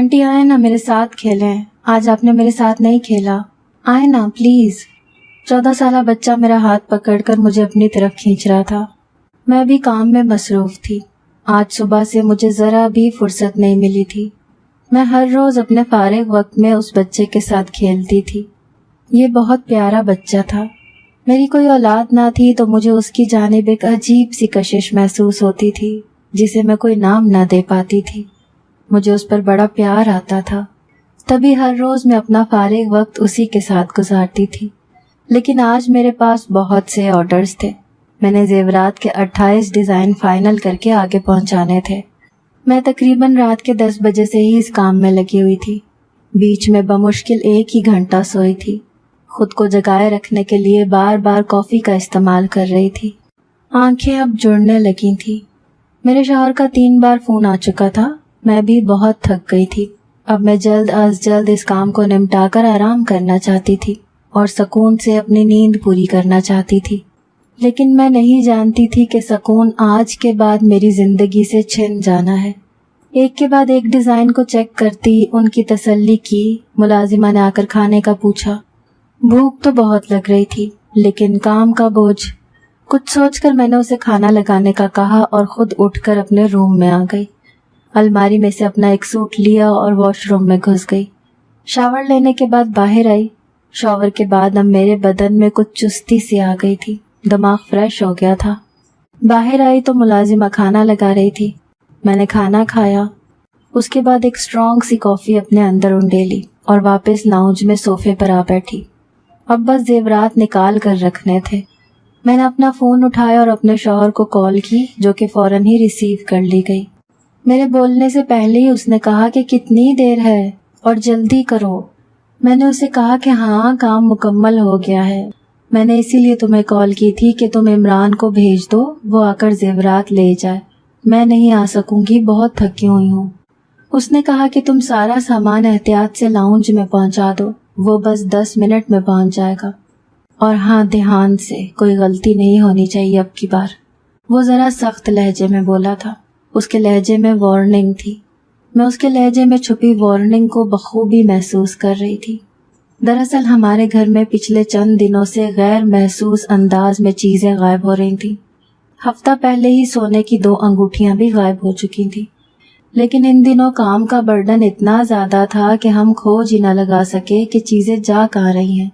Aunty آئے نا میرے ساتھ کھیلیں، آج آپ نے میرے ساتھ نہیں کھیلا، آئے نا پلیز۔ 14 سالہ بچہ میرا ہاتھ پکڑ کر مجھے اپنی طرف کھینچ رہا تھا۔ میں بھی کام میں مصروف تھی، آج صبح سے مجھے ذرا بھی فرصت نہیں ملی تھی۔ میں ہر روز اپنے فارغ وقت میں اس بچے کے ساتھ کھیلتی تھی۔ یہ بہت پیارا بچہ تھا۔ میری کوئی اولاد نہ تھی تو مجھے اس کی جانب ایک عجیب سی کشش محسوس ہوتی تھی جسے میں کوئی نام نہ دے پاتی تھی۔ مجھے اس پر بڑا پیار آتا تھا، تبھی ہر روز میں اپنا فارغ وقت اسی کے ساتھ گزارتی تھی۔ لیکن آج میرے پاس بہت سے آرڈرز تھے۔ میں نے زیورات کے 28 ڈیزائن فائنل کر کے آگے پہنچانے تھے۔ میں تقریباً رات کے 10 بجے سے ہی اس کام میں لگی ہوئی تھی۔ بیچ میں بمشکل 1 ہی گھنٹہ سوئی تھی۔ خود کو جگائے رکھنے کے لیے بار بار کافی کا استعمال کر رہی تھی۔ آنکھیں اب جڑنے لگی تھی۔ میرے شوہر کا 3 بار فون آ چکا تھا۔ میں بھی بہت تھک گئی تھی۔ اب میں جلد از جلد اس کام کو نمٹا کر آرام کرنا چاہتی تھی اور سکون سے اپنی نیند پوری کرنا چاہتی تھی۔ لیکن میں نہیں جانتی تھی کہ سکون آج کے بعد میری زندگی سے چھن جانا ہے۔ ایک کے بعد ایک ڈیزائن کو چیک کرتی، ان کی تسلی کی۔ ملازمہ نے آ کر کھانے کا پوچھا۔ بھوک تو بہت لگ رہی تھی لیکن کام کا بوجھ۔ کچھ سوچ کر میں نے اسے کھانا لگانے کا کہا اور خود اٹھ کر اپنے روم میں آ گئی۔ الماری میں سے اپنا ایک سوٹ لیا اور واش روم میں گھس گئی۔ شاور لینے کے بعد باہر آئی۔ شاور کے بعد اب میرے بدن میں کچھ چستی سی آ گئی تھی، دماغ فریش ہو گیا تھا۔ باہر آئی تو ملازمہ کھانا لگا رہی تھی۔ میں نے کھانا کھایا، اس کے بعد ایک اسٹرانگ سی کافی اپنے اندر انڈیلی اور واپس لاؤنج میں صوفے پر آ بیٹھی۔ اب بس زیورات نکال کر رکھنے تھے۔ میں نے اپنا فون اٹھایا اور اپنے شوہر کو کال کی، جو کہ فوراً ہی ریسیو کر لی گئی۔ میرے بولنے سے پہلے ہی اس نے کہا کہ کتنی دیر ہے اور جلدی کرو۔ میں نے اسے کہا کہ ہاں کام مکمل ہو گیا ہے، میں نے اسی لیے تمہیں کال کی تھی کہ تم عمران کو بھیج دو، وہ آ کر زیورات لے جائے۔ میں نہیں آ سکوں گی، بہت تھکی ہوئی ہوں۔ اس نے کہا کہ تم سارا سامان احتیاط سے لاؤنج میں پہنچا دو، وہ بس 10 منٹ میں پہنچ جائے گا۔ اور ہاں دھیان سے، کوئی غلطی نہیں ہونی چاہیے اب کی بار۔ وہ ذرا سخت لہجے میں بولا تھا، اس کے لہجے میں وارننگ تھی۔ میں اس کے لہجے میں چھپی وارننگ کو بخوبی محسوس کر رہی تھی۔ دراصل ہمارے گھر میں پچھلے چند دنوں سے غیر محسوس انداز میں چیزیں غائب ہو رہی تھیں۔ ہفتہ پہلے ہی سونے کی 2 انگوٹھیاں بھی غائب ہو چکی تھیں، لیکن ان دنوں کام کا برڈن اتنا زیادہ تھا کہ ہم کھوج ہی نہ لگا سکے کہ چیزیں جا کہاں رہی ہیں۔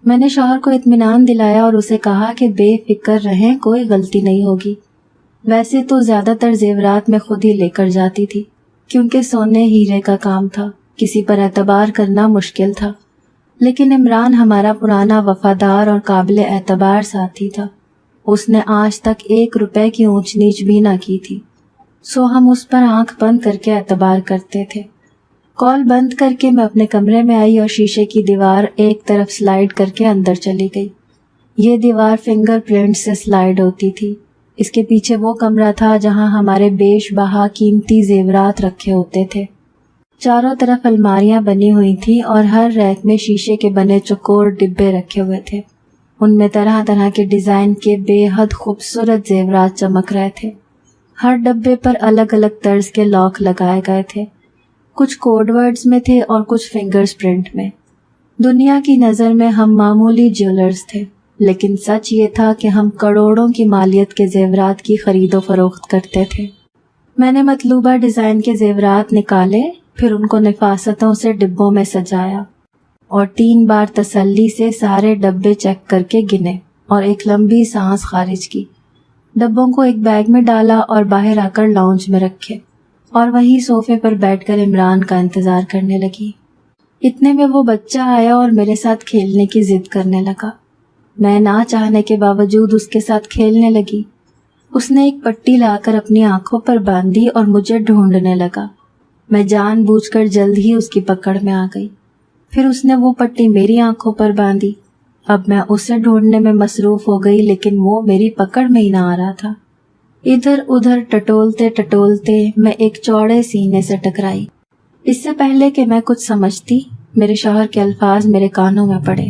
میں نے شوہر کو اطمینان دلایا اور اسے کہا کہ بے فکر رہیں، کوئی غلطی نہیں ہوگی۔ ویسے تو زیادہ تر زیورات میں خود ہی لے کر جاتی تھی، کیونکہ سونے ہیرے کا کام تھا، کسی پر اعتبار کرنا مشکل تھا۔ لیکن عمران ہمارا پرانا وفادار اور قابل اعتبار ساتھی تھا۔ اس نے آج تک 1 روپے کی اونچ نیچ بھی نہ کی تھی، سو ہم اس پر آنکھ بند کر کے اعتبار کرتے تھے۔ کال بند کر کے میں اپنے کمرے میں آئی اور شیشے کی دیوار ایک طرف سلائیڈ کر کے اندر چلی گئی۔ یہ دیوار فنگر پرنٹ سے سلائیڈ ہوتی تھی۔ اس کے پیچھے وہ کمرہ تھا جہاں ہمارے بیش بہا قیمتی زیورات رکھے ہوتے تھے۔ چاروں طرف الماریاں بنی ہوئی تھیں اور ہر ریک میں شیشے کے بنے چوکور ڈبے رکھے ہوئے تھے۔ ان میں طرح طرح کے ڈیزائن کے بے حد خوبصورت زیورات چمک رہے تھے۔ ہر ڈبے پر الگ الگ طرز کے لاک لگائے گئے تھے، کچھ کوڈ ورڈز میں تھے اور کچھ فنگرز پرنٹ میں۔ دنیا کی نظر میں ہم معمولی جیولرز تھے، لیکن سچ یہ تھا کہ ہم کروڑوں کی مالیت کے زیورات کی خرید و فروخت کرتے تھے۔ میں نے مطلوبہ ڈیزائن کے زیورات نکالے، پھر ان کو نفاستوں سے ڈبوں میں سجایا اور 3 بار تسلی سے سارے ڈبے چیک کر کے گنے اور ایک لمبی سانس خارج کی۔ ڈبوں کو ایک بیگ میں ڈالا اور باہر آ کر لاؤنج میں رکھے اور وہیں صوفے پر بیٹھ کر عمران کا انتظار کرنے لگی۔ اتنے میں وہ بچہ آیا اور میرے ساتھ کھیلنے کی ضد کرنے لگا۔ میں نہ چاہنے کے باوجود اس کے ساتھ کھیلنے لگی۔ اس نے ایک پٹی لا کر اپنی آنکھوں پر باندھی اور مجھے ڈھونڈنے لگا۔ میں جان بوجھ کر جلد ہی اس کی پکڑ میں آ گئی۔ پھر اس نے وہ پٹی میری آنکھوں پر باندھی۔ اب میں اسے ڈھونڈنے میں مصروف ہو گئی، لیکن وہ میری پکڑ میں ہی نہ آ رہا تھا۔ ادھر ادھر ٹٹولتے ٹٹولتے میں ایک چوڑے سینے سے ٹکرائی۔ اس سے پہلے کہ میں کچھ سمجھتی، میرے شوہر کے الفاظ میرے کانوں میں پڑے،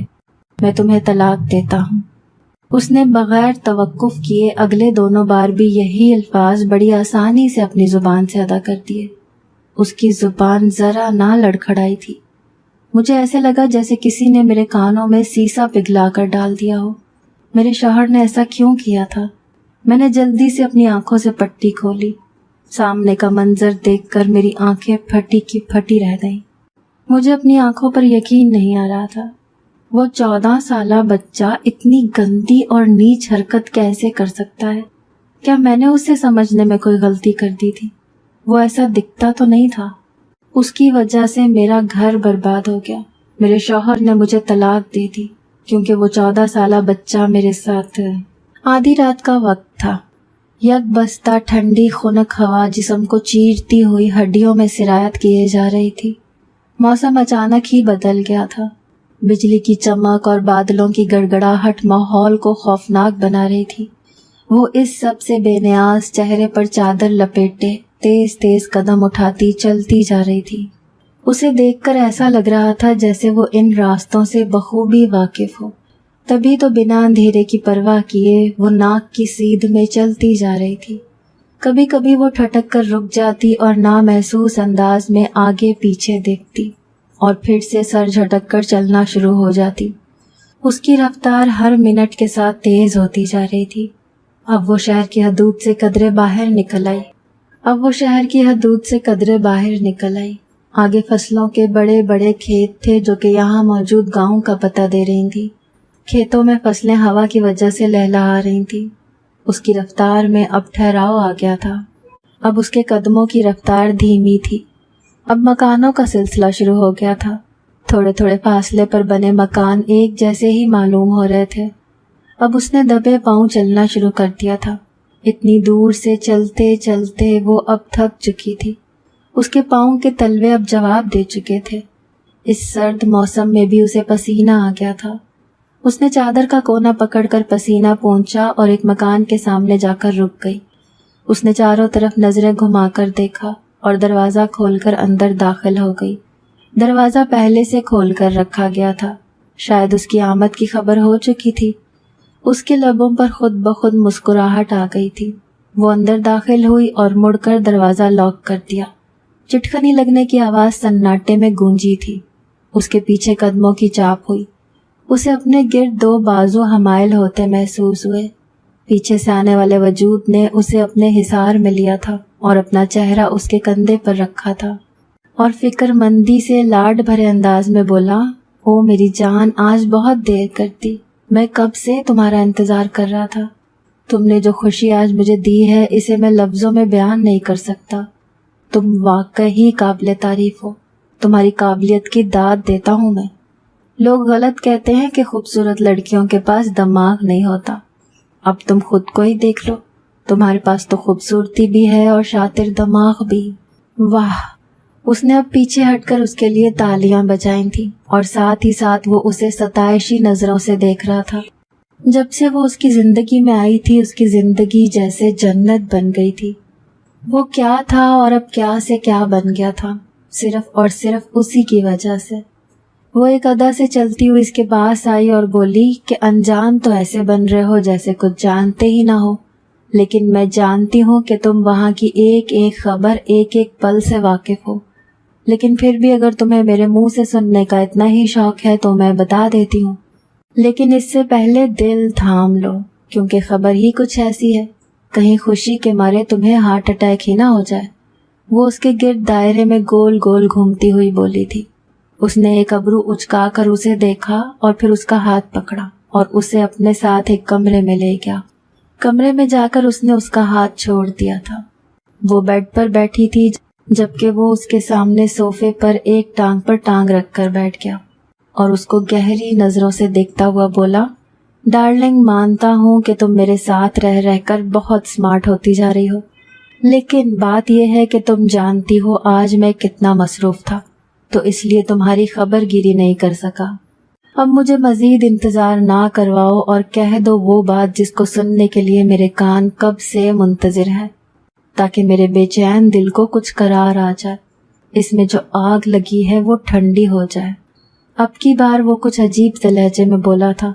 میں تمہیں طلاق دیتا ہوں۔ اس نے بغیر توقف کیے اگلے دونوں بار بھی یہی الفاظ بڑی آسانی سے اپنی زبان سے ادا کر دیے۔ اس کی زبان ذرا نہ لڑکھڑائی تھی۔ مجھے ایسے لگا جیسے کسی نے میرے کانوں میں سیسا پگھلا کر ڈال دیا ہو۔ میرے شوہر نے ایسا کیوں کیا تھا؟ میں نے جلدی سے اپنی آنکھوں سے پٹی کھولی۔ سامنے کا منظر دیکھ کر میری آنکھیں پھٹی کی پھٹی رہ گئیں۔ مجھے اپنی آنکھوں پر یقین نہیں آ رہا تھا۔ وہ 14 سالہ بچہ اتنی گندی اور نیچ حرکت کیسے کر سکتا ہے؟ کیا میں نے اسے سمجھنے میں کوئی غلطی کر دی تھی؟ وہ ایسا دکھتا تو نہیں تھا۔ اس کی وجہ سے میرا گھر برباد ہو گیا۔ میرے شوہر نے مجھے طلاق دی دی کیونکہ وہ 14 سالہ بچہ میرے ساتھ۔ آدھی رات کا وقت تھا۔ یک بستہ ٹھنڈی خنک ہوا جسم کو چیرتی ہوئی ہڈیوں میں سرایت کیے جا رہی تھی۔ موسم اچانک ہی بدل گیا تھا۔ بجلی کی چمک اور بادلوں کی گڑگڑاہٹ ماحول کو خوفناک بنا رہی تھی۔ وہ اس سب سے بے نیاز چہرے پر چادر لپیٹے تیز تیز قدم اٹھاتی چلتی جا رہی تھی۔ اسے دیکھ کر ایسا لگ رہا تھا جیسے وہ ان راستوں سے بخوبی واقف ہو۔ تبھی تو بنا اندھیرے کی پرواہ کیے وہ ناک کی سیدھ میں چلتی جا رہی تھی۔ کبھی کبھی وہ ٹھٹک کر رک جاتی اور نامحسوس انداز میں آگے پیچھے دیکھتی اور پھر سے سر جھٹک کر چلنا شروع ہو جاتی۔ اس کی رفتار ہر منٹ کے ساتھ تیز ہوتی جا رہی تھی۔ اب وہ شہر کی حدود سے قدرے باہر نکل آئی۔ آگے فصلوں کے بڑے بڑے کھیت تھے جو کہ یہاں موجود گاؤں کا پتہ دے رہی تھی۔ کھیتوں میں فصلیں ہوا کی وجہ سے لہلہا رہی تھیں۔ اس کی رفتار میں اب ٹھہراؤ آ گیا تھا۔ اب اس کے قدموں کی رفتار دھیمی تھی۔ اب مکانوں کا سلسلہ شروع ہو گیا تھا۔ تھوڑے تھوڑے فاصلے پر بنے مکان ایک جیسے ہی معلوم ہو رہے تھے۔ اب اس نے دبے پاؤں چلنا شروع کر دیا تھا۔ اتنی دور سے چلتے چلتے وہ اب تھک چکی تھی۔ اس کے پاؤں کے تلوے اب جواب دے چکے تھے۔ اس سرد موسم میں بھی اسے پسینہ آ گیا تھا۔ اس نے چادر کا کونا پکڑ کر پسینہ پونچھا اور ایک مکان کے سامنے جا کر رک گئی۔ اس نے چاروں طرف نظریں گھما کر دیکھا اور دروازہ کھول کر اندر داخل ہو گئی۔ دروازہ پہلے سے کھول کر رکھا گیا تھا۔ شاید اس کی آمد کی خبر ہو چکی تھی۔ اس کے لبوں پر خود بخود مسکراہٹ آ گئی تھی۔ وہ اندر داخل ہوئی اور مڑ کر دروازہ لاک کر دیا۔ چٹکنی لگنے کی آواز سناٹے میں گونجی تھی۔ اس کے پیچھے قدموں کی چاپ ہوئی۔ اسے اپنے گرد 2 بازو حمائل ہوتے محسوس ہوئے۔ پیچھے سے آنے والے وجود نے اسے اپنے حصار میں لیا تھا اور اپنا چہرہ اس کے کندھے پر رکھا تھا اور فکر مندی سے لاڈ بھرے انداز میں بولا، او میری جان، آج بہت دیر کرتی، میں کب سے تمہارا انتظار کر رہا تھا۔ تم نے جو خوشی آج مجھے دی ہے اسے میں لفظوں میں بیان نہیں کر سکتا۔ تم واقعی قابل تعریف ہو۔ تمہاری قابلیت کی داد دیتا ہوں میں۔ لوگ غلط کہتے ہیں کہ خوبصورت لڑکیوں کے پاس دماغ نہیں ہوتا۔ اب تم خود کو ہی دیکھ لو، تمہارے پاس تو خوبصورتی بھی ہے اور شاطر دماغ بھی۔ واہ! اس نے اب پیچھے ہٹ کر اس کے لیے تالیاں بجائی تھیں اور ساتھ ہی ساتھ وہ اسے ستائشی نظروں سے دیکھ رہا تھا۔ جب سے وہ اس کی زندگی میں آئی تھی اس کی زندگی جیسے جنت بن گئی تھی۔ وہ کیا تھا اور اب کیا سے کیا بن گیا تھا، صرف اور صرف اسی کی وجہ سے۔ وہ ایک ادا سے چلتی ہوئی اس کے پاس آئی اور بولی کہ انجان تو ایسے بن رہے ہو جیسے کچھ جانتے ہی نہ ہو، لیکن میں جانتی ہوں کہ تم وہاں کی ایک ایک خبر ایک ایک پل سے واقف ہو، لیکن پھر بھی اگر تمہیں میرے منہ سے سننے کا اتنا ہی شوق ہے تو میں بتا دیتی ہوں، لیکن اس سے پہلے دل تھام لو کیونکہ خبر ہی کچھ ایسی ہے، کہیں خوشی کے مارے تمہیں ہارٹ اٹیک ہی نہ ہو جائے۔ وہ اس کے گرد دائرے میں گول گول گھومتی ہوئی بولی تھی۔ اس نے ایک ابرو اچکا کر اسے دیکھا اور پھر اس کا ہاتھ پکڑا اور اسے اپنے ساتھ ایک کمرے میں لے گیا۔ کمرے میں جا کر اس نے اس کا ہاتھ چھوڑ دیا تھا۔ وہ بیڈ پر بیٹھی تھی جبکہ وہ اس کے سامنے صوفے پر ایک ٹانگ پر ٹانگ رکھ کر بیٹھ گیا اور اس کو گہری نظروں سے دیکھتا ہوا بولا، ڈارلنگ، مانتا ہوں کہ تم میرے ساتھ رہ رہ کر بہت سمارٹ ہوتی جا رہی ہو، لیکن بات یہ ہے کہ تم جانتی ہو آج میں کتنا مصروف تھا، تو اس لیے تمہاری خبر گیری نہیں کر سکا۔ اب مجھے مزید انتظار نہ کرواؤ اور کہہ دو وہ بات جس کو سننے کے لیے میرے کان کب سے منتظر ہے، تاکہ میرے بے چین دل کو کچھ قرار آ جائے، اس میں جو آگ لگی ہے وہ ٹھنڈی ہو جائے۔ اب کی بار وہ کچھ عجیب سے لہجے میں بولا تھا،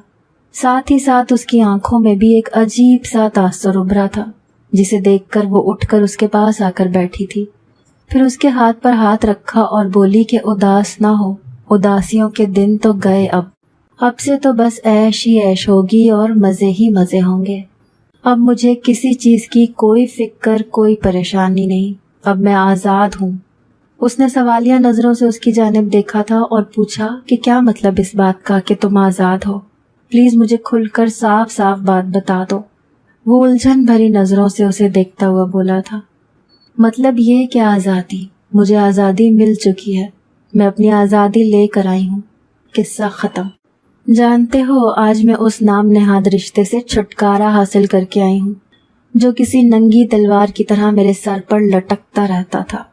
ساتھ ہی ساتھ اس کی آنکھوں میں بھی ایک عجیب سا تاثر ابھرا تھا، جسے دیکھ کر وہ اٹھ کر اس کے پاس آ کر بیٹھی تھی۔ پھر اس کے ہاتھ پر ہاتھ رکھا اور بولی کہ اداس نہ ہو، اداسیوں کے دن تو گئے، اب سے تو بس عیش ہی عیش ہوگی اور مزے ہی مزے ہوں گے۔ اب مجھے کسی چیز کی کوئی فکر، کوئی پریشانی نہیں، اب میں آزاد ہوں۔ اس نے سوالیہ نظروں سے اس کی جانب دیکھا تھا اور پوچھا کہ کیا مطلب اس بات کا کہ تم آزاد ہو؟ پلیز مجھے کھل کر صاف صاف بات بتا دو۔ وہ الجھن بھری نظروں سے اسے دیکھتا ہوا بولا تھا، مطلب یہ کہ آزادی، مجھے آزادی مل چکی ہے، میں اپنی آزادی لے کر آئی ہوں، قصہ ختم۔ جانتے ہو آج میں اس نام نہاد رشتے سے چھٹکارا حاصل کر کے آئی ہوں جو کسی ننگی تلوار کی طرح میرے سر پر لٹکتا رہتا تھا۔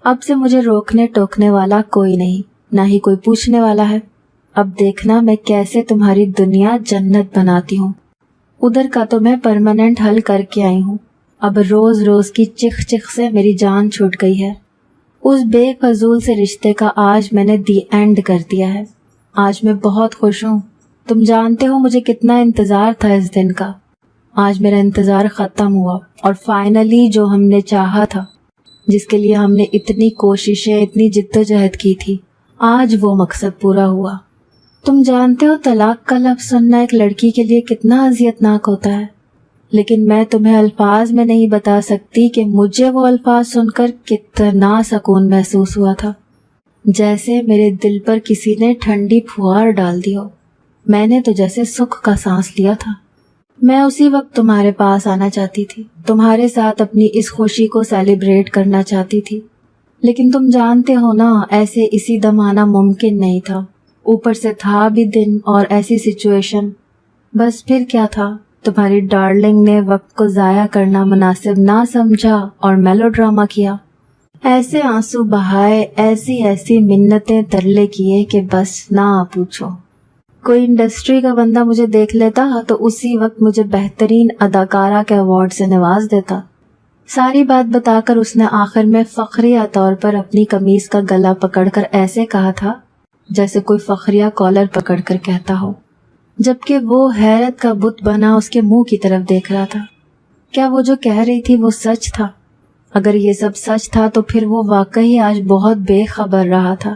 اب سے مجھے روکنے ٹوکنے والا کوئی نہیں، نہ ہی کوئی پوچھنے والا ہے۔ اب دیکھنا میں کیسے تمہاری دنیا جنت بناتی ہوں۔ ادھر کا تو میں پرماننٹ حل کر کے آئی ہوں، اب روز روز کی چخ چخ سے میری جان چھوٹ گئی ہے۔ اس بے فضول سے رشتے کا آج میں نے دی اینڈ کر دیا ہے۔ آج میں بہت خوش ہوں۔ تم جانتے ہو مجھے کتنا انتظار تھا اس دن کا۔ آج میرا انتظار ختم ہوا اور فائنلی جو ہم نے چاہا تھا، جس کے لیے ہم نے اتنی کوششیں، اتنی جدوجہد کی تھی، آج وہ مقصد پورا ہوا۔ تم جانتے ہو طلاق کا لفظ سننا ایک لڑکی کے لیے کتنا اذیت ناک ہوتا ہے، لیکن میں تمہیں الفاظ میں نہیں بتا سکتی کہ مجھے وہ الفاظ سن کر کتنا سکون محسوس ہوا تھا، جیسے میرے دل پر کسی نے ٹھنڈی پھوار ڈال دی ہو۔ میں نے تو جیسے سکھ کا سانس لیا تھا۔ میں اسی وقت تمہارے پاس آنا چاہتی تھی، تمہارے ساتھ اپنی اس خوشی کو سیلیبریٹ کرنا چاہتی تھی، لیکن تم جانتے ہو نا ایسے اسی دم آنا ممکن نہیں تھا، اوپر سے تھا بھی دن اور ایسی سچویشن۔ بس پھر کیا تھا، تمہاری ڈارلنگ نے وقت کو ضائع کرنا مناسب نہ سمجھا اور میلو ڈرامہ کیا، ایسے آنسو بہائے، ایسی منتیں ترلے کیے کہ بس نہ پوچھو۔ کوئی انڈسٹری کا بندہ مجھے دیکھ لیتا تو اسی وقت مجھے بہترین اداکارہ کے ایوارڈ سے نواز دیتا۔ ساری بات بتا کر اس نے آخر میں فخریہ طور پر اپنی قمیض کا گلا پکڑ کر ایسے کہا تھا جیسے کوئی فخریہ کالر پکڑ کر کہتا ہو، جبکہ وہ حیرت کا بت بنا اس کے منہ کی طرف دیکھ رہا تھا۔ کیا وہ جو کہہ رہی تھی وہ سچ تھا؟ اگر یہ سب سچ تھا تو پھر وہ واقعی آج بہت بے خبر رہا تھا۔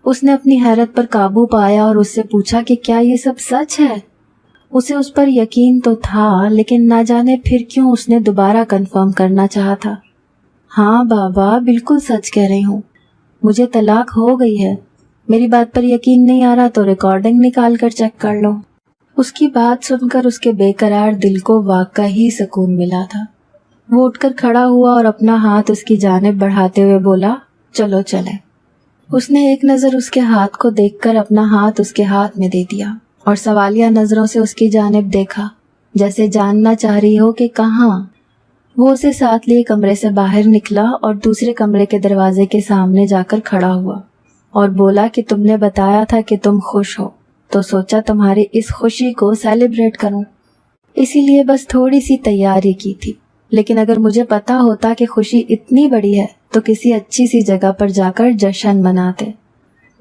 اس نے اپنی حیرت پر قابو پایا اور اس سے پوچھا کہ کیا یہ سب سچ ہے؟ اسے اس پر یقین تو تھا، لیکن نہ جانے پھر کیوں اس نے دوبارہ کنفرم کرنا چاہا تھا۔ ہاں بابا، بالکل سچ کہہ رہی ہوں، مجھے طلاق ہو گئی ہے۔ میری بات پر یقین نہیں آ رہا تو ریکارڈنگ نکال کر چیک کر لو۔ اس کی بات سن کر اس کے بے قرار دل کو واقعی سکون ملا تھا۔ وہ اٹھ کر کھڑا ہوا اور اپنا ہاتھ اس کی جانب بڑھاتے ہوئے بولا، چلو چلیں۔ اس نے ایک نظر اس کے ہاتھ کو دیکھ کر اپنا ہاتھ اس کے ہاتھ میں دے دیا اور سوالیہ نظروں سے اس کی جانب دیکھا، جیسے جاننا چاہ رہی ہو کہ کہاں۔ وہ اسے ساتھ لیے کمرے سے باہر نکلا اور دوسرے کمرے کے دروازے کے سامنے جا کر کھڑا ہوا اور بولا کہ تم نے بتایا تھا کہ تم خوش ہو، تو سوچا تمہاری اس خوشی کو سیلیبریٹ کروں، اسی لیے بس تھوڑی سی تیاری کی تھی۔ لیکن اگر مجھے پتا ہوتا کہ خوشی اتنی بڑی ہے تو کسی اچھی سی جگہ پر جا کر جشن مناتے،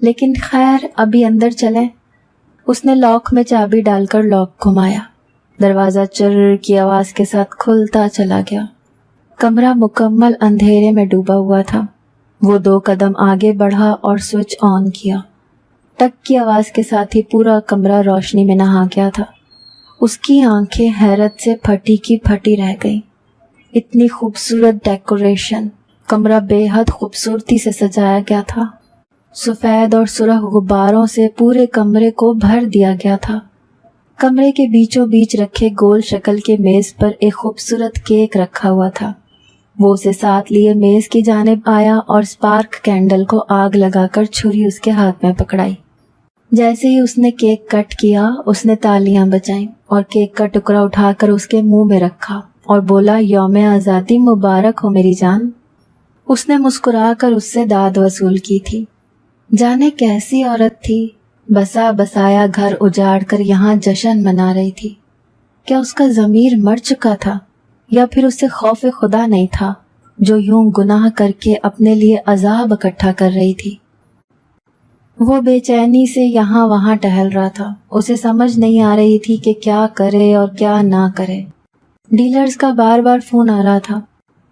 لیکن خیر ابھی اندر چلیں۔ اس نے لاک میں چابی ڈال کر لاک گھمایا، دروازہ چر کی آواز کے ساتھ کھلتا چلا گیا۔ کمرہ مکمل اندھیرے میں ڈوبا ہوا تھا۔ وہ 2 قدم آگے بڑھا اور سوئچ آن کیا۔ ٹک کی آواز کے ساتھ ہی پورا کمرہ روشنی میں نہا گیا تھا۔ اس کی آنکھیں حیرت سے پھٹی کی پھٹی رہ گئیں۔ اتنی خوبصورت ڈیکوریشن، کمرہ بے حد خوبصورتی سے سجایا گیا تھا، سفید اور سرخ غباروں سے پورے کمرے کو بھر دیا گیا تھا۔ کمرے کے بیچوں بیچ رکھے گول شکل کے میز پر ایک خوبصورت کیک رکھا ہوا تھا۔ وہ اسے ساتھ لیے میز کی جانب آیا اور اسپارک کینڈل کو آگ لگا کر چھری اس کے ہاتھ میں پکڑائی۔ جیسے ہی اس نے کیک کٹ کیا، اس نے تالیاں بجائیں اور کیک کا ٹکڑا اٹھا کر اس کے منہ میں رکھا اور بولا، یوم آزادی مبارک ہو میری جان۔ اس نے مسکرا کر اس سے داد وصول کی تھی۔ جانے کیسی عورت تھی، بسا بسایا گھر اجاڑ کر یہاں جشن منا رہی تھی۔ کیا اس کا ضمیر مر چکا تھا، یا پھر اس سے خوف خدا نہیں تھا جو یوں گناہ کر کے اپنے لیے عذاب اکٹھا کر رہی تھی؟ وہ بے چینی سے یہاں وہاں ٹہل رہا تھا۔ اسے سمجھ نہیں آ رہی تھی کہ کیا کرے اور کیا نہ کرے۔ ڈیلرز کا بار بار فون آ رہا تھا،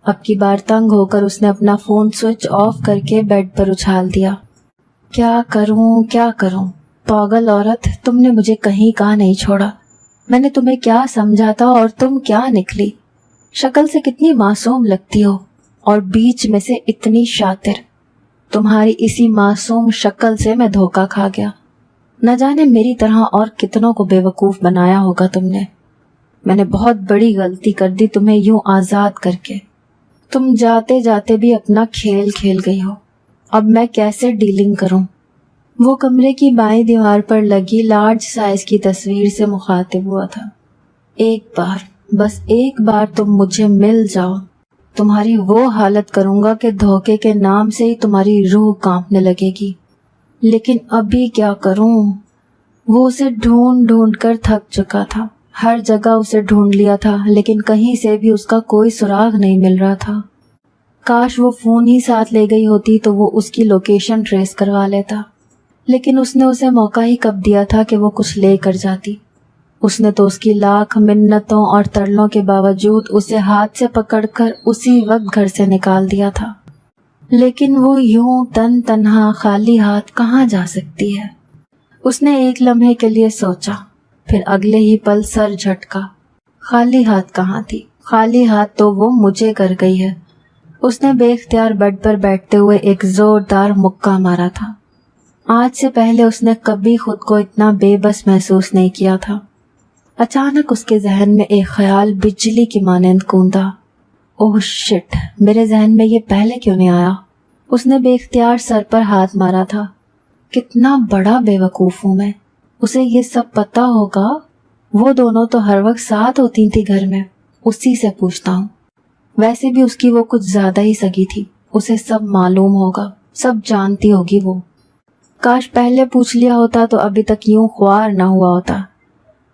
اب کی بار تنگ ہو کر اس نے اپنا فون سوئچ آف کر کے بیڈ پر اچھال دیا۔ کیا کروں پاگل عورت، تم نے مجھے کہیں کا نہیں چھوڑا۔ میں نے تمہیں کیا سمجھا تھا اور تم کیا نکلی؟ شکل سے کتنی معصوم لگتی ہو اور بیچ میں سے اتنی شاطر۔ تمہاری اسی معصوم شکل سے میں دھوکا کھا گیا۔ نہ جانے میری طرح اور کتنوں کو بے وقوف بنایا ہوگا تم نے۔ میں نے بہت بڑی غلطی کر دی تمہیں یوں آزاد کر کے۔ تم جاتے جاتے بھی اپنا کھیل کھیل گئی ہو۔ اب میں کیسے ڈیلنگ کروں؟ وہ کمرے کی بائیں دیوار پر لگی لارج سائز کی تصویر سے مخاطب ہوا تھا۔ بس ایک بار تم مجھے مل جاؤ، تمہاری وہ حالت کروں گا کہ دھوکے کے نام سے ہی تمہاری روح کانپنے لگے گی۔ لیکن ابھی کیا کروں؟ وہ اسے ڈھونڈ ڈھونڈ کر تھک چکا تھا۔ ہر جگہ اسے ڈھونڈ لیا تھا لیکن کہیں سے بھی اس کا کوئی سراغ نہیں مل رہا تھا۔ کاش وہ فون ہی ساتھ لے گئی ہوتی تو وہ اس کی لوکیشن ٹریس کروا لیتا، لیکن اس نے اسے موقع ہی کب دیا تھا کہ وہ کچھ لے کر جاتی۔ اس نے تو اس کی لاکھ منتوں اور ترلوں کے باوجود اسے ہاتھ سے پکڑ کر اسی وقت گھر سے نکال دیا تھا۔ لیکن وہ یوں تنہا خالی ہاتھ کہاں جا سکتی ہے؟ اس نے ایک لمحے کے لیے سوچا، پھر اگلے ہی پل سر جھٹکا۔ خالی ہاتھ کہاں تھی؟ خالی ہاتھ تو وہ مجھے کر گئی ہے۔ اس نے بے اختیار بیڈ پر بیٹھتے ہوئے ایک زوردار مکہ مارا تھا۔ آج سے پہلے اس نے کبھی خود کو اتنا بے بس محسوس نہیں کیا تھا۔ اچانک اس کے ذہن میں ایک خیال بجلی کی مانند گوندا۔ اوہ شٹ، میرے ذہن میں یہ پہلے کیوں نہیں آیا؟ اس نے بے اختیار سر پر ہاتھ مارا تھا۔ کتنا بڑا بے وقوف ہوں میں، اسے یہ سب پتا ہوگا؟ وہ دونوں تو ہر وقت ساتھ ہوتی تھی گھر میں، اسی سے پوچھتا ہوں۔ ویسے بھی اس کی وہ کچھ زیادہ ہی سگی تھی، اسے سب معلوم ہوگا، سب جانتی ہوگی وہ۔ کاش پہلے پوچھ لیا ہوتا تو ابھی تک یوں خوار نہ ہوا ہوتا۔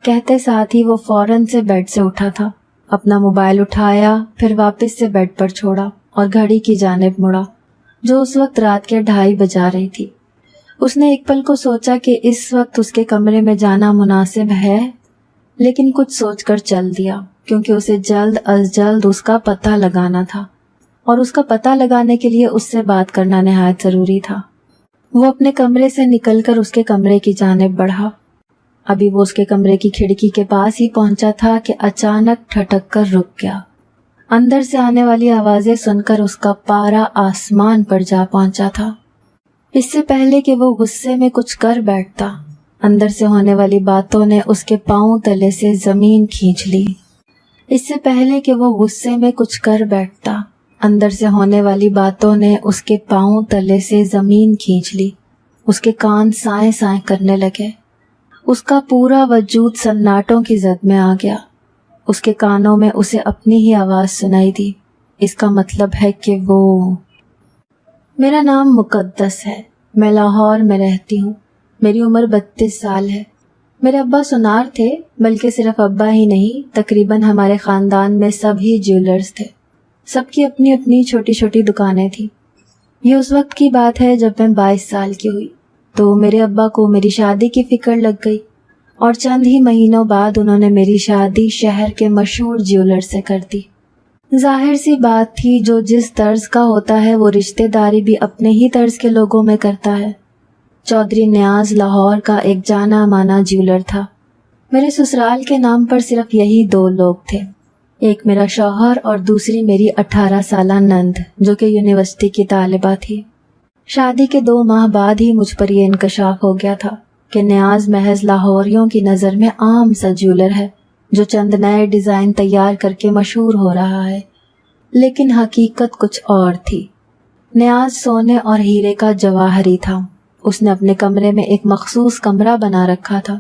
کہتے ساتھ ہی وہ فوراً سے بیڈ سے اٹھا تھا، اپنا موبائل اٹھایا، پھر واپس سے بیڈ پر چھوڑا اور گھڑی کی جانب مڑا جو اس وقت رات کے 2:30 بجا رہی تھی۔ اس نے ایک پل کو سوچا کہ اس وقت اس کے کمرے میں جانا مناسب ہے، لیکن کچھ سوچ کر چل دیا کیونکہ اسے جلد از جلد اس کا پتہ لگانا تھا، اور اس کا پتہ لگانے کے لیے اس سے بات کرنا نہایت ضروری تھا۔ وہ اپنے کمرے سے نکل کر اس کے کمرے کی جانب بڑھا۔ ابھی وہ اس کے کمرے کی کھڑکی کے پاس ہی پہنچا تھا کہ اچانک ٹھٹک کر رک گیا۔ اندر سے آنے والی آوازیں سن کر اس کا پارا آسمان پر جا پہنچا تھا۔ اس سے پہلے کہ وہ غصے میں کچھ کر بیٹھتا، اندر سے ہونے والی باتوں نے اس کے پاؤں تلے سے زمین کھینچ لی۔ اس سے پہلے کہ وہ غصے میں کچھ کر بیٹھتا، اندر سے ہونے والی باتوں نے اس کے پاؤں تلے سے زمین کھینچ لی۔ اس کے کان سائیں سائیں کرنے لگے۔ اس کا پورا وجود سناٹوں کی زد میں آ گیا۔ اس کے کانوں میں اسے اپنی ہی آواز سنائی دی۔ اس کا مطلب ہے کہ وہ… میرا نام مقدس ہے، میں لاہور میں رہتی ہوں، میری عمر 32 سال ہے۔ میرے ابا سونار تھے، بلکہ صرف ابا ہی نہیں، تقریباً ہمارے خاندان میں سب ہی جیولرز تھے۔ سب کی اپنی اپنی چھوٹی چھوٹی دکانیں تھیں۔ یہ اس وقت کی بات ہے جب میں 22 سال کی ہوئی تو میرے ابا کو میری شادی کی فکر لگ گئی، اور چند ہی مہینوں بعد انہوں نے میری شادی شہر کے مشہور جیولر سے کر دی۔ ظاہر سی بات تھی، جو جس طرز کا ہوتا ہے وہ رشتہ داری بھی اپنے ہی طرز کے لوگوں میں کرتا ہے۔ چودھری نیاز لاہور کا ایک جانا مانا جیولر تھا۔ میرے سسرال کے نام پر صرف یہی 2 لوگ تھے، ایک میرا شوہر اور دوسری میری 18 سالہ نند جو کہ یونیورسٹی کی طالبہ تھی۔ شادی کے 2 ماہ بعد ہی مجھ پر یہ انکشاف ہو گیا تھا کہ نیاز محض لاہوریوں کی نظر میں عام سا جیولر ہے جو چند نئے ڈیزائن تیار کر کے مشہور ہو رہا ہے، لیکن حقیقت کچھ اور تھی۔ نیاز سونے اور ہیرے کا جواہری تھا۔ اس نے اپنے کمرے میں ایک مخصوص کمرہ بنا رکھا تھا۔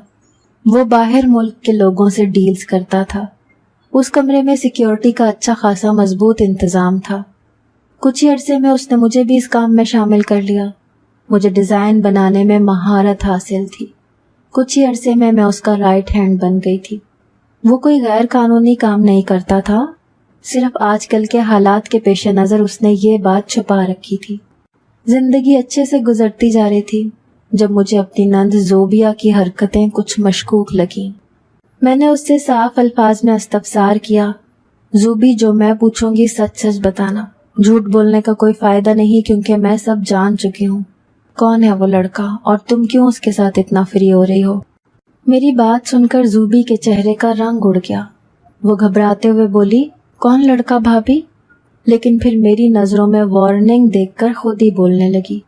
وہ باہر ملک کے لوگوں سے ڈیلز کرتا تھا۔ اس کمرے میں سیکیورٹی کا اچھا خاصا مضبوط انتظام تھا۔ کچھ ہی عرصے میں اس نے مجھے بھی اس کام میں شامل کر لیا۔ مجھے ڈیزائن بنانے میں مہارت حاصل تھی۔ کچھ ہی عرصے میں اس کا رائٹ ہینڈ بن گئی تھی۔ وہ کوئی غیر قانونی کام نہیں کرتا تھا، صرف آج کل کے حالات کے پیش نظر اس نے یہ بات چھپا رکھی تھی۔ زندگی اچھے سے گزرتی جا رہی تھی جب مجھے اپنی نند زوبیا کی حرکتیں کچھ مشکوک لگیں۔ میں نے اس سے صاف الفاظ میں استفسار کیا، زوبی جو میں پوچھوں گی سچ سچ بتانا، جھوٹ بولنے کا کوئی فائدہ نہیں کیونکہ میں سب جان چکی ہوں۔ کون ہے وہ لڑکا اور تم کیوں اس کے ساتھ اتنا فری ہو رہی ہو؟ میری بات سن کر زوبی کے چہرے کا رنگ اڑ گیا۔ وہ گھبراتے ہوئے بولی، کون لڑکا بھابھی؟ لیکن پھر میری نظروں میں وارننگ دیکھ کر خود ہی بولنے لگی،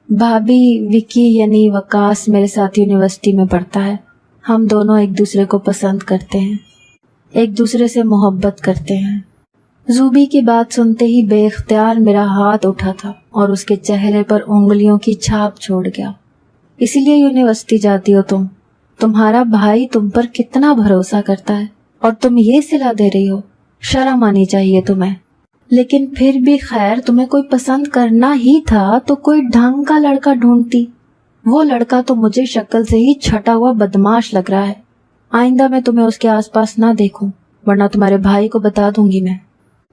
بھابھی وکی یعنی وکاس میرے ساتھ یونیورسٹی میں پڑھتا ہے۔ ہم دونوں ایک دوسرے کو پسند کرتے ہیں، ایک دوسرے سے محبت کرتے ہیں۔ زوبی کی بات سنتے ہی بے اختیار میرا ہاتھ اٹھا تھا اور اس کے چہرے پر انگلیوں کی چھاپ چھوڑ گیا۔ اسی لیے یونیورسٹی جاتی ہو تم؟ تمہارا بھائی تم پر کتنا بھروسہ کرتا ہے اور تم یہ صلاح دے رہی ہو؟ شرم آنی چاہیے تمہیں۔ لیکن پھر بھی خیر، تمہیں کوئی پسند کرنا ہی تھا تو کوئی ڈھنگ کا لڑکا ڈھونڈتی۔ وہ لڑکا تو مجھے شکل سے ہی چھٹا ہوا بدماش لگ رہا ہے۔ آئندہ میں تمہیں اس کے آس پاس نہ دیکھوں ورنہ تمہارے بھائی کو بتا دوں گی میں۔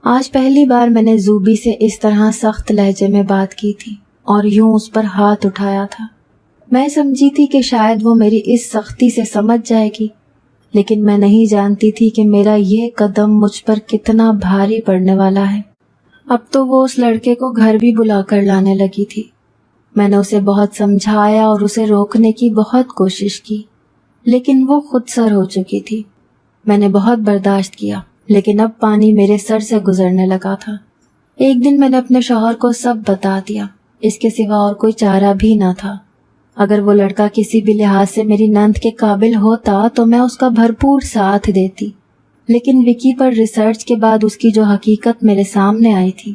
آج پہلی بار میں نے زوبی سے اس طرح سخت لہجے میں بات کی تھی اور یوں اس پر ہاتھ اٹھایا تھا۔ میں سمجھی تھی کہ شاید وہ میری اس سختی سے سمجھ جائے گی، لیکن میں نہیں جانتی تھی کہ میرا یہ قدم مجھ پر کتنا بھاری پڑنے والا ہے۔ اب تو وہ اس لڑکے کو گھر بھی بلا کر لانے لگی تھی۔ میں نے اسے بہت سمجھایا اور اسے روکنے کی بہت کوشش کی، لیکن وہ خود سر ہو چکی تھی۔ میں نے بہت برداشت کیا، لیکن اب پانی میرے سر سے گزرنے لگا تھا۔ ایک دن میں نے اپنے شوہر کو سب بتا دیا، اس کے سوا اور کوئی چارہ بھی نہ تھا۔ اگر وہ لڑکا کسی بھی لحاظ سے میری نند کے قابل ہوتا تو میں اس کا بھرپور ساتھ دیتی، لیکن وکی پر ریسرچ کے بعد اس کی جو حقیقت میرے سامنے آئی تھی،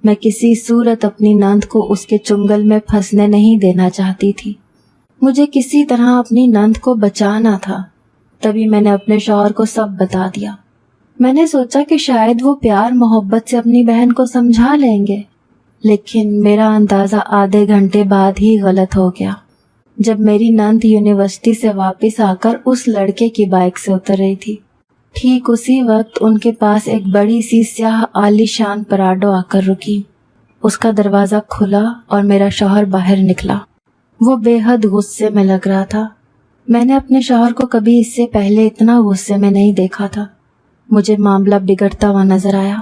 میں کسی صورت اپنی نند کو اس کے چنگل میں پھنسنے نہیں دینا چاہتی تھی۔ مجھے کسی طرح اپنی نند کو بچانا تھا۔ تبھی میں نے اپنے شوہر کو سب بتا دیا۔ میں نے سوچا کہ شاید وہ پیار محبت سے اپنی بہن کو سمجھا لیں گے، لیکن میرا اندازہ آدھے گھنٹے بعد ہی غلط ہو گیا، جب میری نند یونیورسٹی سے واپس آ کر اس لڑکے کی بائک سے اتر رہی تھی۔ ٹھیک اسی وقت ان کے پاس ایک بڑی سی سیاہ عالی شان پراڈو آ کر رکی۔ اس کا دروازہ کھلا اور میرا شوہر باہر نکلا۔ وہ بے حد غصے میں لگ رہا تھا۔ میں نے اپنے شوہر کو کبھی اس سے پہلے اتنا غصے میں نہیں دیکھا تھا۔ مجھے معاملہ بگڑتا ہوا نظر آیا۔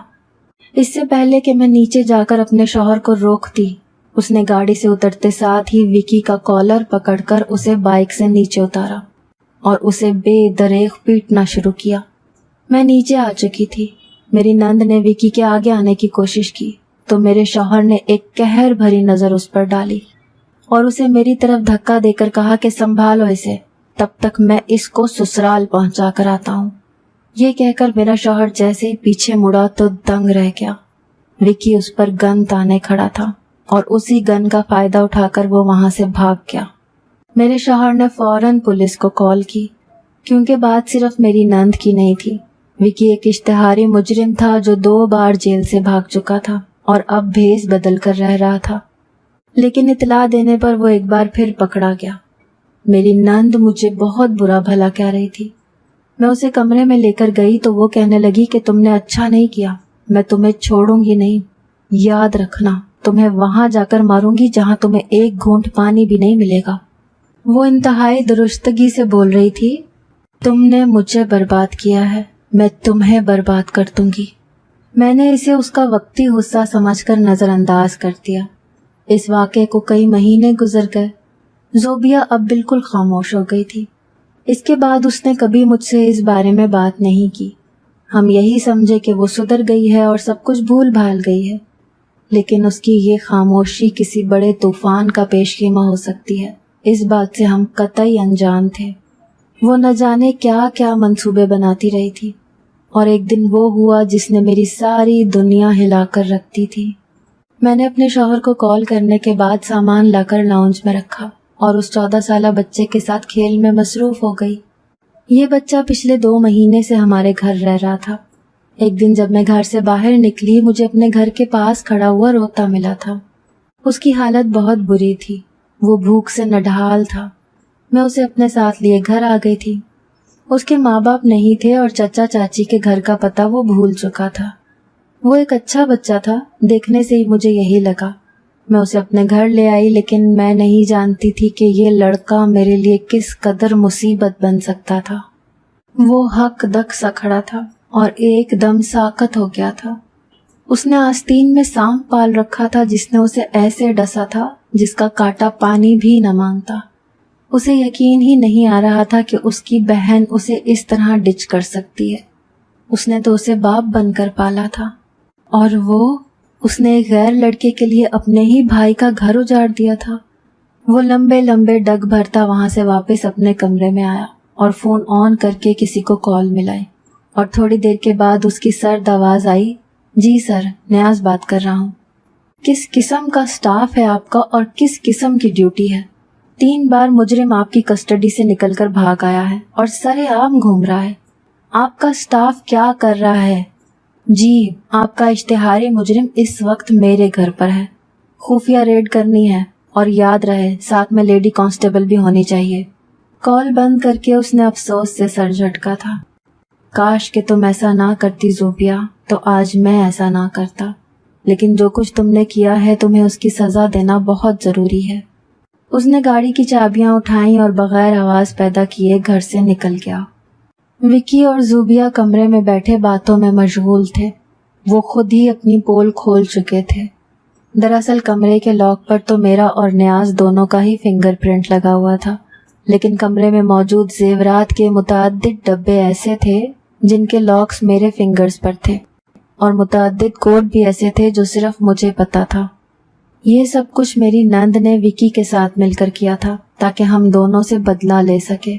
اس سے پہلے کہ میں نیچے جا کر اپنے شوہر کو روکتی، اس نے گاڑی سے اترتے ساتھ ہی وکی کا کالر پکڑ کر اسے بائک سے نیچے اتارا اور اسے بے دریغ پیٹنا شروع کیا۔ میں نیچے آ چکی تھی۔ میری نند نے وکی کے آگے آنے کی کوشش کی تو میرے شوہر نے ایک قہر بھری نظر اس پر ڈالی اور اسے میری طرف دھکا دے کر کہا کہ سنبھالو اسے، تب تک میں اس کو سسرال پہنچا کر آتا ہوں۔ یہ کہہ کر میرا شوہر جیسے ہی پیچھے مڑا تو دنگ رہ گیا۔ وکی اس پر گن تانے کھڑا تھا اور اسی گن کا فائدہ اٹھا کر وہ وہاں سے بھاگ گیا۔ میرے شوہر نے فوراً پولیس کو کال کی، کیونکہ بات صرف میری نند کی نہیں تھی۔ وکی ایک اشتہاری مجرم تھا جو 2 بار جیل سے بھاگ چکا تھا اور اب بھیس بدل کر رہ رہا تھا، لیکن اطلاع دینے پر وہ ایک بار پھر پکڑا گیا۔ میری نند مجھے بہت برا بھلا کہہ رہی تھی۔ میں اسے کمرے میں لے کر گئی تو وہ کہنے لگی کہ تم نے اچھا نہیں کیا، میں تمہیں چھوڑوں گی نہیں، یاد رکھنا تمہیں وہاں جا کر ماروں گی جہاں تمہیں ایک گھونٹ پانی بھی نہیں ملے گا۔ وہ انتہائی درستگی سے بول رہی تھی، تم نے مجھے برباد کیا ہے، میں تمہیں برباد کر دوں گی۔ میں نے اسے اس کا وقتی غصہ سمجھ کر نظر انداز کر دیا۔ اس واقعے کو کئی مہینے گزر گئے۔ زوبیہ اب بالکل خاموش ہو گئی تھی۔ اس کے بعد اس نے کبھی مجھ سے اس بارے میں بات نہیں کی۔ ہم یہی سمجھے کہ وہ سدھر گئی ہے اور سب کچھ بھول بھال گئی ہے، لیکن اس کی یہ خاموشی کسی بڑے طوفان کا پیش خیمہ ہو سکتی ہے، اس بات سے ہم قطعی انجان تھے۔ وہ نہ جانے کیا کیا منصوبے بناتی رہی تھی، اور ایک دن وہ ہوا جس نے میری ساری دنیا ہلا کر رکھ دی تھی۔ میں نے اپنے شوہر کو کال کرنے کے بعد سامان لا کر لاؤنج میں رکھا اور اس 14 سالہ بچے کے ساتھ کھیل میں مصروف ہو گئی۔ یہ بچہ پچھلے 2 مہینے سے ہمارے گھر رہ رہا تھا۔ ایک دن جب میں گھر سے باہر نکلی، مجھے اپنے گھر کے پاس کھڑا ہوا روتا ملا تھا۔ اس کی حالت بہت بری تھی، وہ بھوک سے نڈھال تھا۔ میں اسے اپنے ساتھ لیے گھر آ گئی تھی۔ اس کے ماں باپ نہیں تھے اور چچا چاچی کے گھر کا پتہ وہ بھول چکا تھا۔ وہ ایک اچھا بچہ تھا، دیکھنے سے ہی مجھے یہی لگا۔ میں اسے اپنے گھر لے آئی، لیکن میں نہیں جانتی تھی کہ یہ لڑکا میرے لیے کس قدر مصیبت بن سکتا تھا۔ وہ حق دک سا کھڑا تھا، اور ایک دم ساکت ہو گیا تھا۔ اس نے آستین میں سانپ پال رکھا تھا جس نے اسے ایسے ڈسا تھا جس کا کانٹا پانی بھی نہ مانگتا۔ اسے یقین ہی نہیں آ رہا تھا کہ اس کی بہن اسے اس طرح ڈچ کر سکتی ہے۔ اس نے تو اسے باپ بن کر پالا تھا، اور اس نے ایک غیر لڑکے کے لیے اپنے ہی بھائی کا گھر اجاڑ دیا تھا۔ وہ لمبے لمبے ڈگ بھرتا وہاں سے واپس اپنے کمرے میں آیا اور فون آن کر کے کسی کو کال ملائی، اور تھوڑی دیر کے بعد اس کی سرد آواز آئی، جی سر، نیاز بات کر رہا ہوں۔ کس قسم کا سٹاف ہے آپ کا اور کس قسم کی ڈیوٹی ہے؟ 3 بار مجرم آپ کی کسٹڈی سے نکل کر بھاگ آیا ہے اور سرے عام گھوم رہا ہے۔ آپ کا سٹاف کیا کر رہا ہے؟ جی، آپ کا اشتہاری مجرم اس وقت میرے گھر پر ہے۔ خفیہ ریڈ کرنی ہے، اور یاد رہے ساتھ میں لیڈی کانسٹیبل بھی ہونی چاہیے۔ کال بند کر کے اس نے افسوس سے سر جھٹکا تھا۔ کاش کہ تم ایسا نہ کرتی زوبیا، تو آج میں ایسا نہ کرتا، لیکن جو کچھ تم نے کیا ہے تمہیں اس کی سزا دینا بہت ضروری ہے۔ اس نے گاڑی کی چابیاں اٹھائیں اور بغیر آواز پیدا کیے گھر سے نکل گیا۔ وکی اور زوبیا کمرے میں بیٹھے باتوں میں مشغول تھے۔ وہ خود ہی اپنی پول کھول چکے تھے۔ دراصل کمرے کے لاک پر تو میرا اور نیاز دونوں کا ہی فنگر پرنٹ لگا ہوا تھا، لیکن کمرے میں موجود زیورات کے متعدد ڈبے ایسے تھے جن کے لاکس میرے فنگرز پر تھے، اور متعدد کوڈ بھی ایسے تھے جو صرف مجھے پتا تھا۔ یہ سب کچھ میری نند نے وکی کے ساتھ مل کر کیا تھا تاکہ ہم دونوں سے بدلہ لے سکے۔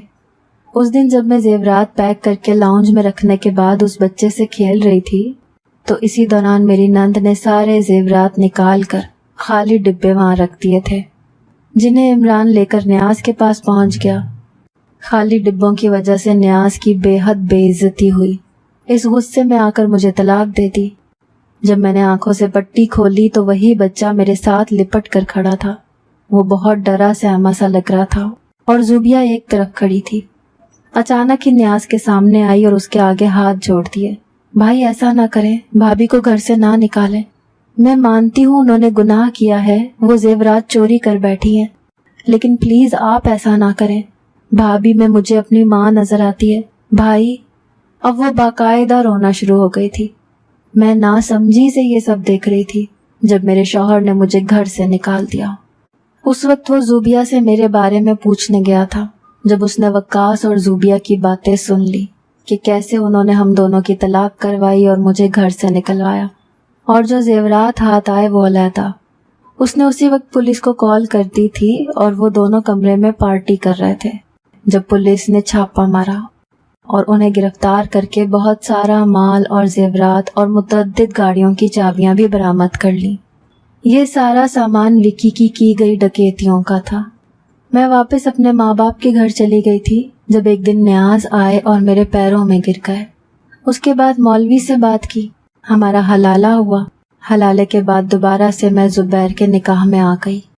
اس دن جب میں زیورات پیک کر کے لاؤنج میں رکھنے کے بعد اس بچے سے کھیل رہی تھی، تو اسی دوران میری نند نے سارے زیورات نکال کر خالی ڈبے وہاں رکھ دیے تھے، جنہیں عمران لے کر نیاز کے پاس پہنچ گیا۔ خالی ڈبوں کی وجہ سے نیاز کی بے حد بے عزتی ہوئی۔ اس غصے میں آ کر مجھے طلاق دے دی۔ جب میں نے آنکھوں سے پٹی کھولی تو وہی بچہ میرے ساتھ لپٹ کر کھڑا تھا۔ وہ بہت ڈرا سہما سا لگ رہا تھا، اور زوبیا ایک طرف کھڑی تھی۔ اچانک ہی نیاز کے سامنے آئی اور اس کے آگے ہاتھ جوڑ دیے۔ بھائی ایسا نہ کریں، بھابھی کو گھر سے نہ نکالیں۔ میں مانتی ہوں انہوں نے گناہ کیا ہے، وہ زیورات چوری کر بیٹھی ہیں، لیکن پلیز آپ ایسا نہ کریں۔ بھابھی میں مجھے اپنی ماں نظر آتی ہے۔ بھائی، اب وہ باقاعدہ رونا شروع ہو گئی تھی۔ میں ناسمجھی سے یہ سب دیکھ رہی تھی جب میرے شوہر نے مجھے گھر سے نکال دیا۔ اس وقت وہ زوبیا سے میرے بارے میں پوچھنے گیا تھا، جب اس نے وقاص اور زوبیا کی باتیں سن لی کہ کیسے انہوں نے ہم دونوں کی طلاق کروائی اور مجھے گھر سے نکلوایا، اور جو زیورات ہاتھ آئے وہ علیحدہ۔ اس نے اسی وقت پولیس کو کال کر دی تھی اور وہ دونوں کمرے میں پارٹی کر رہے تھے جب پولیس نے چھاپا مارا اور انہیں گرفتار کر کے بہت سارا مال اور زیورات اور متعدد گاڑیوں کی چابیاں بھی برآمد کر لی۔ یہ سارا سامان وکی کی گئی ڈکیتیوں کا تھا۔ میں واپس اپنے ماں باپ کے گھر چلی گئی تھی جب ایک دن نیاز آئے اور میرے پیروں میں گر گئے۔ اس کے بعد مولوی سے بات کی، ہمارا حلالہ ہوا۔ حلالے کے بعد دوبارہ سے میں زبیر کے نکاح میں آ گئی۔